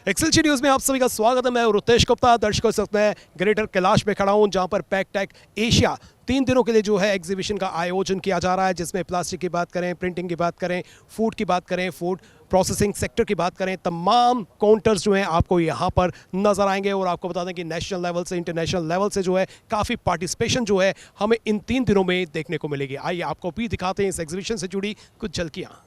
एक्सेलची news में आप सभी का स्वागत है। मैं हूं रुतेश गुप्ता। दर्शकों इस वक्त मैं ग्रेटर कैलाश में खड़ा हूं जहां पर पैकटेक एशिया 3 दिनों के लिए जो है एग्जीबिशन का आयोजन किया जा रहा है, जिसमें प्लास्टिक की बात करें, प्रिंटिंग की बात करें, फूड की बात करें, फूड प्रोसेसिंग सेक्टर की बात करें, तमाम काउंटर्स जो हैं आपको यहाँ पर नजर आएंगे। और आपको बता दें कि नेशनल लेवल से इंटरनेशनल लेवल से जो है काफ़ी पार्टिसिपेशन जो है हमें इन 3 दिनों में देखने को मिलेगी। आइए आपको भी दिखाते हैं इस एग्जीबिशन से जुड़ी कुछ झलकियाँ।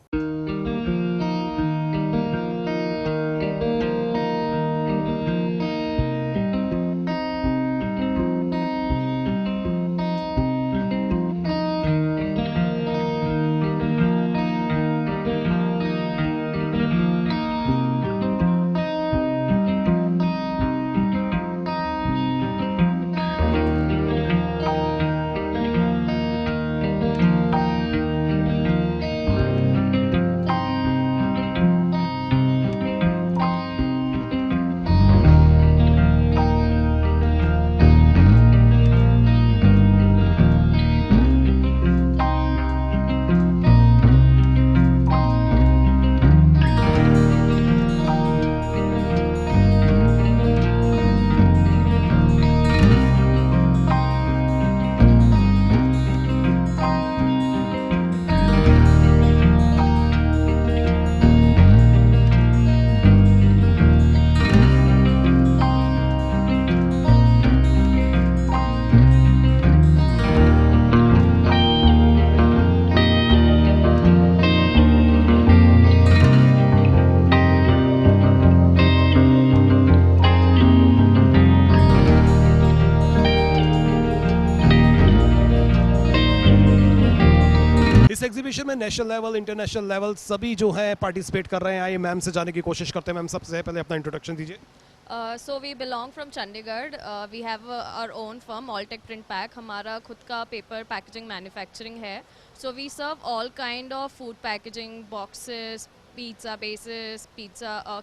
इस एग्जीबिशन में नेशनल लेवल, इंटरनेशनल लेवल सभी जो है पार्टिसिपेट कर रहे हैं। आइए मैम से जाने की कोशिश करते हैं। मैम सबसे पहले अपना इंट्रोडक्शन दीजिए। So we belong from Chandigarh. We have our own firm, Alltech Print Pack. हमारा खुद का पेपर पैकेजिंग मैन्युफैक्चरिंग है. So we serve all kind of food packaging, boxes, pizza bases,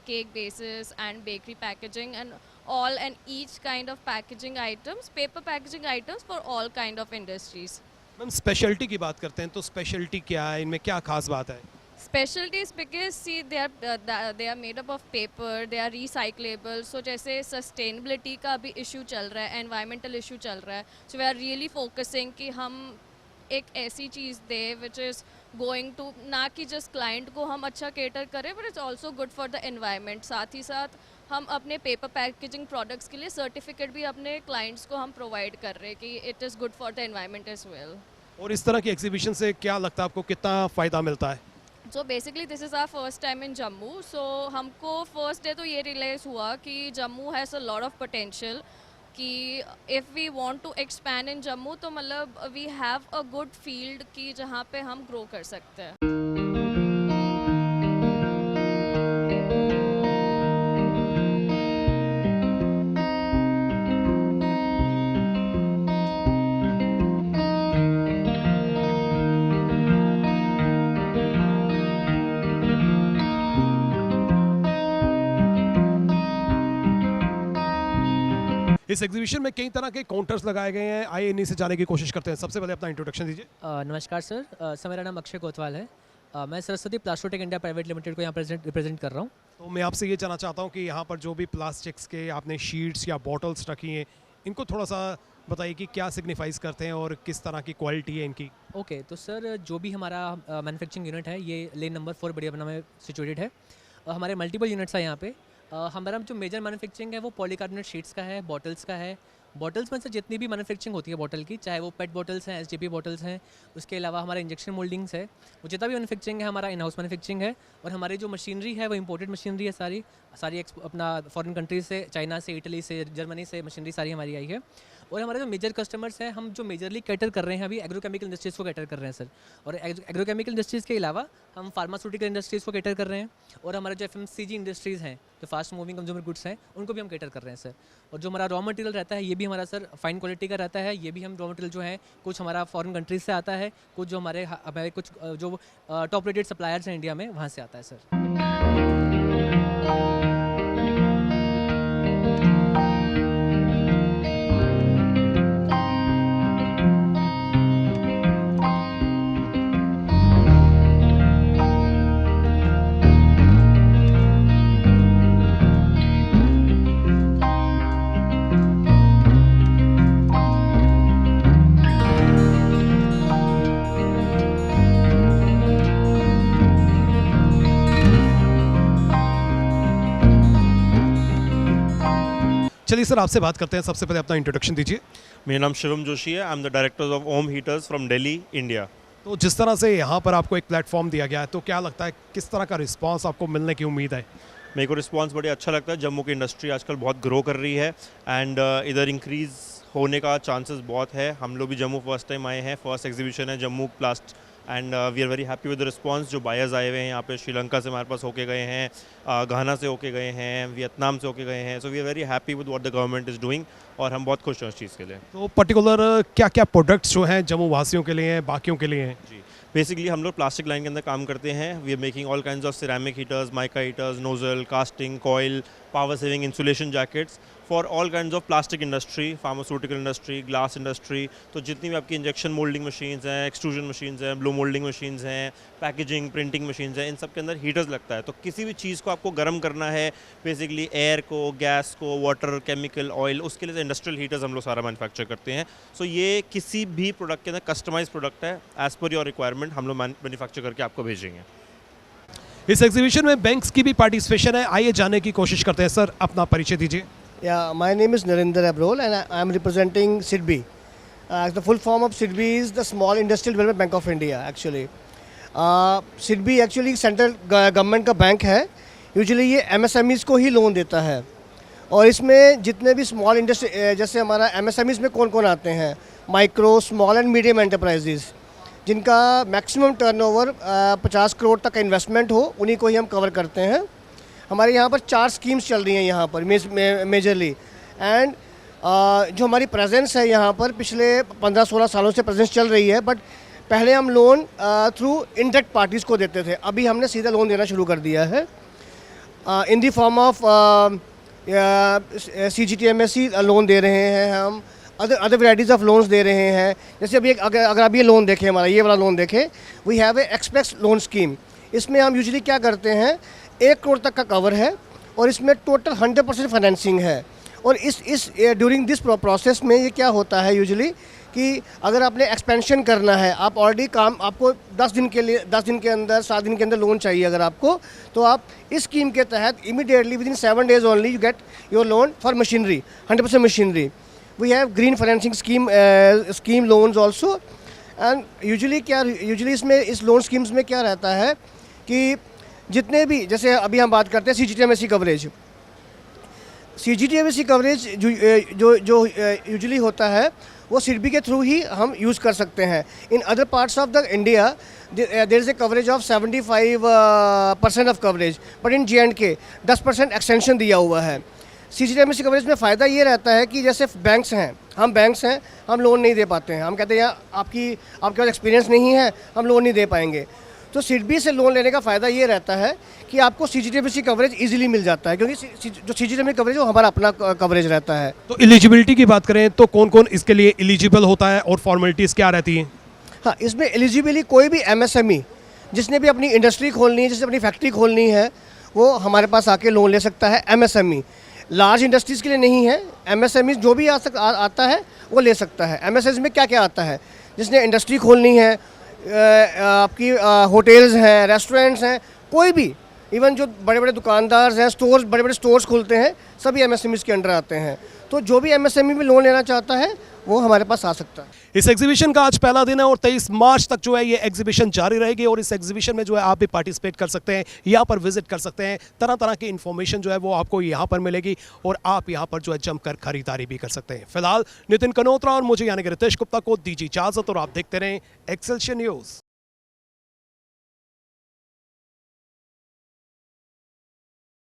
cake bases, and bakery packaging, and all and each kind of packaging items, paper packaging items for all kind of industries. Ma'am speciality की बात करते हैं तो speciality क्या है, इनमें क्या खास बात है? Specialties because see they are made up of paper, they are recyclable. So जैसे sustainability का भी issue चल रहा है, environmental issue चल रहा है. So we are really focusing कि हम एक ऐसी चीज़ दें which is going to ना कि just client को हम अच्छा cater करें, but it's also good for the environment. साथ ही साथ हम अपने paper packaging products के लिए certificate भी अपने clients को हम provide कर रहे हैं कि it is good for the environment as well. और इस तरह की एग्जीबिशन से क्या लगता है आपको, कितना फ़ायदा मिलता है? So basically this is our first time in Jammu. So हमको first day तो ये realize हुआ कि Jammu has a lot of potential. कि if we want to expand in Jammu तो मतलब we have a good field कि जहाँ पे हम grow कर सकते हैं. इस एग्जीबिशन में कई तरह के काउंटर्स लगाए गए हैं। आइए इन्हीं से जाने की कोशिश करते हैं। सबसे पहले अपना इंट्रोडक्शन दीजिए। नमस्कार सर, मेरा नाम अक्षय कोतवाल है। मैं सरस्वती प्लास्टोटेक इंडिया प्राइवेट लिमिटेड को यहाँ रिप्रेजेंट कर रहा हूँ। तो मैं आपसे ये जानना चाहता हूँ कि यहाँ पर जो भी प्लास्टिक्स के आपने शीट्स या बॉटल्स रखी हैं, इनको थोड़ा सा बताइए कि क्या सिग्निफाइज करते हैं और किस तरह की क्वालिटी है इनकी। ओके, तो सर जो भी हमारा मैन्युफैक्चरिंग यूनिट है ये लेन नंबर 4 बढ़िया बना में सिचुएटेड है। हमारे मल्टीपल यूनिट्स हैं यहाँ पे। हमारा जो मेजर मैन्युफैक्चरिंग है वो पॉलीकार्बोनेट शीट्स का है, बॉटल्स का है। बॉटल्स में से जितनी भी मैन्युफैक्चरिंग होती है बॉटल की, चाहे वो पेट बॉटल्स हैं, एसजीपी बॉटल्स हैं, उसके अलावा हमारा इंजेक्शन मोल्डिंग्स है, वो जितना भी मैन्युफैक्चरिंग है हमारा इन हाउस मैन्युफैक्चरिंग है। और हमारी जो मशीनरी है वो इंपोर्टेड मशीनरी है सारी अपना फॉरेन कंट्रीज से, चाइना से, इटली से, जर्मनी से मशीनरी सारी हमारी आई है। और हमारे जो मेजर कस्टमर्स हैं, हम जो मेजरली कैटर कर रहे हैं अभी एग्रोकेमिकल इंडस्ट्रीज़ को कैटर कर रहे हैं सर। और एग्रोकेमिकल इंडस्ट्रीज़ के अलावा हम फार्मास्यूटिकल इंडस्ट्रीज़ को कैटर कर रहे हैं। और हमारे जो एफएमसीजी इंडस्ट्रीज़ हैं, जो फास्ट मूविंग कंज्यूमर गुड्स हैं, उनको भी हम कैटर कर रहे हैं सर। और जो हमारा रॉ मटेरियल रहता है ये भी हमारा सर फाइन क्वालिटी का रहता है। ये भी हम रॉ मटेरियल जो है कुछ हमारा फॉरेन कंट्रीज से आता है, कुछ जो हमारे कुछ जो टॉप रेटेड सप्लायर्स हैं इंडिया में वहाँ से आता है सर। चलिए सर, आपसे बात करते हैं। सबसे पहले अपना इंट्रोडक्शन दीजिए। मेरा नाम शिवम जोशी है। I am the director of Om heaters from Delhi, India. तो जिस तरह से यहाँ पर आपको एक प्लेटफॉर्म दिया गया है, तो क्या लगता है किस तरह का रिस्पांस आपको मिलने की उम्मीद है? मेरे को रिस्पांस बड़ी अच्छा लगता है। जम्मू की इंडस्ट्री आजकल बहुत ग्रो कर रही है एंड इधर इंक्रीज़ होने का चांसेस बहुत है। हम लोग भी जम्मू फर्स्ट टाइम आए हैं, फर्स्ट एग्जीबिशन है Jammu Plast and we are very happy with the response. जो बायर्स आए हुए हैं यहाँ पे श्रीलंका से हमारे पास होके गए हैं, घाना से होके गए हैं, वियतनाम से होके गए हैं। So we are very happy with what the government is doing और हम बहुत खुश हैं उस चीज़ के लिए। तो पर्टिकुलर क्या क्या प्रोडक्ट्स जो हैं जम्मू वासियों के लिए हैं, बाकियों के लिए हैं? जी, बेसिकली हम लोग प्लास्टिक लाइन के अंदर काम करते हैं। We are making all kinds of ceramic heaters, mica heaters, nozzle, casting, coil, power saving insulation jackets for all kinds of plastic industry, pharmaceutical industry, glass industry. तो जितनी भी आपकी इंजेक्शन मोल्डिंग मशीन्स हैं, एक्सट्रूजन मशीन्स हैं, blow moulding machines हैं, packaging printing machines हैं, इन सब के अंदर हीटर्स लगता है। तो किसी भी चीज़ को आपको गर्म करना है, बेसिकली एयर को, गैस को, वाटर, केमिकल, ऑयल, उसके लिए इंडस्ट्रियल हीटर्स हम लोग सारा मैन्युफैक्चर करते हैं। सो ये किसी भी प्रोडक्ट के अंदर कस्टमाइज प्रोडक्ट है, एज़ पर योर रिक्वायरमेंट हम लोग मैन्युफैक्चर करके आपको भेजेंगे। इस एग्जीबिशन में बैंक्स की भी पार्टिसिपेशन है, आइए जानने की कोशिश करते हैं। सर, अपना परिचय दीजिए। Yeah, my name is Narendra Abrol and I am representing SIDBI. The full form of SIDBI is the Small Industrial Development Bank of India actually. SIDBI actually central government का बैंक है। Usually ये MSMEs को ही loan देता है और इसमें जितने भी स्मॉल इंडस्ट्री, जैसे हमारा MSMEs में कौन कौन आते हैं, micro, small and medium enterprises, जिनका मैक्सिमम टर्नओवर 50 करोड़ तक का इन्वेस्टमेंट हो, उन्हीं को ही हम कवर करते हैं। हमारे यहाँ पर 4 स्कीम्स चल रही हैं यहाँ पर मेजरली एंड जो हमारी प्रेजेंस है यहाँ पर पिछले 15-16 सालों से प्रेजेंस चल रही है। बट पहले हम लोन थ्रू इंडायरेक्ट पार्टीज़ को देते थे, अभी हमने सीधा लोन देना शुरू कर दिया है in the form of CGTMSE loan दे रहे हैं हम, अदर वैराइटीज़ ऑफ लोन्स दे रहे हैं। जैसे अभी अगर आप ये लोन देखें, हमारा ये वाला लोन देखें, we have a express loan scheme. इसमें हम यूजुअली क्या करते हैं, 1 करोड़ तक का कवर है और इसमें टोटल 100% फाइनेंसिंग है। और इस ड्यूरिंग दिस प्रोसेस में ये क्या होता है यूजुअली कि अगर आपने एक्सपेंशन करना है, आप ऑलरेडी काम, आपको 10 दिन के अंदर 7 दिन के अंदर लोन चाहिए अगर आपको, तो आप इस स्कीम के तहत immediately within 7 days only you get your loan for machinery, 100% machinery. We have green financing scheme loans also and usually इसमें इस लोन स्कीम्स में क्या रहता है कि जितने भी, जैसे अभी हम बात करते हैं CGTMSE कवरेज, CGTMSE कवरेज जो यूजुअली होता है वो SIDBI के थ्रू ही हम यूज़ कर सकते हैं। In other parts of the India there is a coverage of 75% of coverage, but in J&K 10% extension दिया हुआ है। CGTMSE कवरेज में फ़ायदा ये रहता है कि जैसे बैंक्स हैं, हम लोन नहीं दे पाते हैं, हम कहते हैं आपके पास एक्सपीरियंस नहीं है, हम लोन नहीं दे पाएंगे। तो SIDBI से लोन लेने का फ़ायदा ये रहता है कि आपको CGTMSE कवरेज इजीली मिल जाता है, क्योंकि जो CGTMSE कवरेज है वो हमारा अपना कवरेज रहता है। तो एलिजिबिलिटी की बात करें तो कौन कौन इसके लिए एलिजिबल होता है और फॉर्मेलिटीज़ क्या रहती हैं? हाँ, इसमें एलिजिबिलिटी कोई भी MSME जिसने भी अपनी इंडस्ट्री खोलनी है, जिसने अपनी फैक्ट्री खोलनी है, वो हमारे पास आके लोन ले सकता है। MSME लार्ज इंडस्ट्रीज़ के लिए नहीं है, MSME जो भी आता है वो ले सकता है। MSME में क्या क्या आता है, जिसने इंडस्ट्री खोलनी है, आपकी होटल्स हैं, रेस्टोरेंट्स हैं, कोई भी, इवन जो बड़े बड़े दुकानदार हैं, स्टोर्स, बड़े बड़े स्टोर्स खुलते हैं, सभी MSMEs के अंडर आते हैं। तो जो भी MSME में लोन लेना चाहता है वो हमारे पास आ सकता है। इस एग्जीबिशन का आज पहला दिन है और 23 मार्च तक जो है ये एग्जीबिशन जारी रहेगी और इस एग्जीबिशन में जो है आप भी पार्टिसिपेट कर सकते हैं, यहाँ पर विजिट कर सकते हैं। तरह तरह की इन्फॉर्मेशन जो है वो आपको यहाँ पर मिलेगी और आप यहाँ पर जो है जमकर खरीदारी भी कर सकते हैं। फिलहाल नितिन कनोत्रा और मुझे यानी कि रितेश गुप्ता को दीजिए इजाजत और आप देखते रहें एक्सेलशियर न्यूज़।